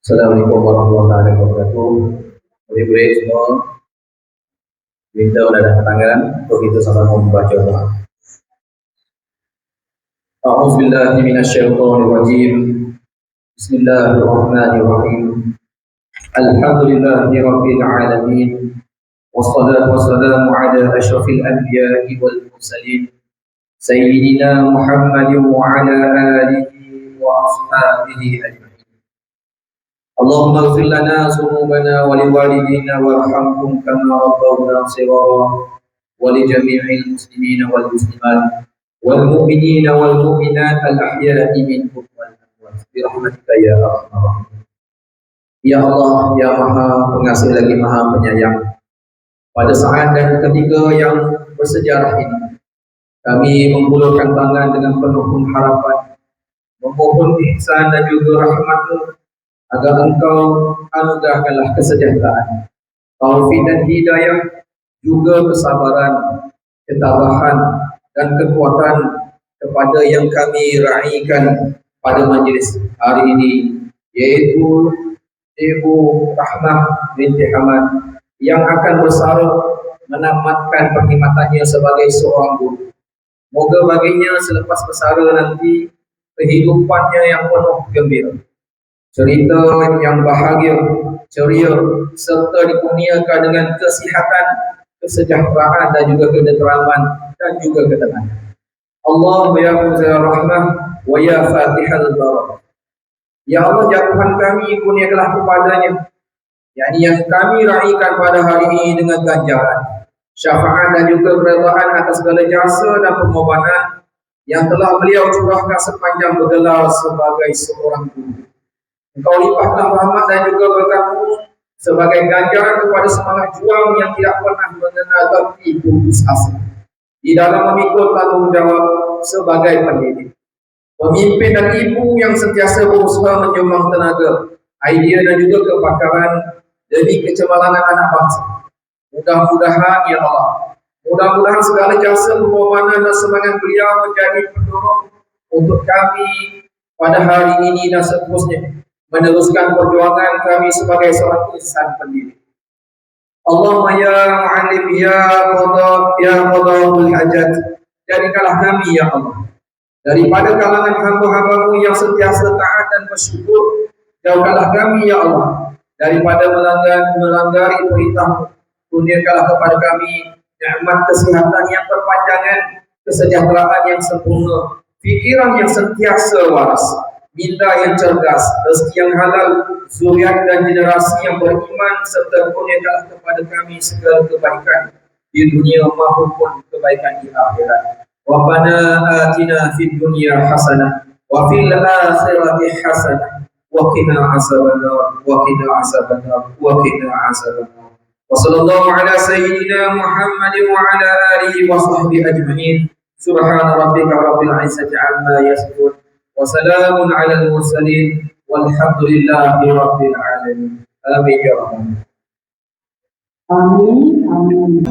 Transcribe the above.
Assalamualaikum warahmatullahi wabarakatuh. Murid-murid semua, minta mendadak tangan untuk kita sama-sama membaca doa. A'udzubillahi minasyaitonirrajim. Bismillahirrahmanirrahim. Alhamdulillahi rabbil alamin. Wassalatu wassalamu ala asyrafil anbiya'i wal mursalin. Sayyidina Muhammadin wa ala alihi wa ashabihi ajma'in. Allahumma ighfir lana dhunubana wa liwalidina warhamhum kama rabbawna shighara wa li jami'il muslimina wal muslimat wal mu'minina wal mu'minat al ahya'i minhum wal amwat bi rahmatika ya arhamar rahimin. Ya Allah, ya Maha Pengasih lagi Maha Penyayang, pada saat dan ketika yang bersejarah ini kami mengulurkan tangan dengan penuh pengharapan, memohon ihsan dan juga rahmat-Mu agar Engkau anugerahkanlah kesejahteraan, taufik dan hidayah, juga kesabaran, ketabahan dan kekuatan kepada yang kami raikan pada majlis hari ini, yaitu Ibu Rahmah binti Hamad yang akan bersarung menamatkan perkhidmatannya sebagai seorang guru. Moga baginya selepas bersara nanti kehidupannya yang penuh gembira, cerita yang bahagia, ceria, serta dikurniakan dengan kesihatan, kesejahteraan dan juga ketenteraman dan juga ketenangan. Allah ya Muzil Rahmah wa ya Fatihal Barak. Ya Allah, ya Tuhan kami, kurniakanlah kepadanya, yakni yang kami raikan pada hari ini dengan ganjaran, syafaat dan juga keredaan atas segala jasa dan pengorbanan yang telah beliau curahkan sepanjang bergelar sebagai seorang guru. Engkau limpahkan rahmat dan juga berkat-Mu sebagai ganjaran kepada semangat juang yang tidak pernah mengenal erti putus asa di dalam memikul tanggungjawab sebagai pendidik, pemimpin dan ibu yang sentiasa berusaha menyumbang tenaga, idea dan juga kepakaran demi kecemerlangan anak bangsa. Mudah-mudahan ya Allah, mudah-mudahan segala jasa pengorbanan dan semangat beliau menjadi pendorong untuk kami pada hari ini dan seterusnya meneruskan perjuangan kami sebagai seorang insan pendidik. Allahumma ya mu'allim ya qadahul hajat, jadikanlah kami ya Allah daripada kalangan hamba-hamba-Mu yang sentiasa taat dan bersyukur. Jauhkanlah kami ya Allah daripada melanggari perintah-Mu. Kurniakanlah kepada kami nikmat kesehatan yang berpanjangan, kesejahteraan yang sempurna, fikiran yang sentiasa waras, minda yang cerdas, rezeki yang halal, zuriat dan generasi yang beriman, serta kurniakanlah kepada kami segala kebaikan di dunia maupun kebaikan di akhirat. Rabbana atina fid dunya hasanah wa fil akhirati hasanah wa qina azabannar wa qina azabannar wa qina azabannar. Wa sallallahu ala sayyidina Muhammadin wa ala alihi wa sahbihi ajma'in. Subhana rabbika rabbil izzati amma yasifun. Wassalamun ala al-mursalin walhamdulillahi rabbil alamin. Amin ya rabbal alamin. Amin.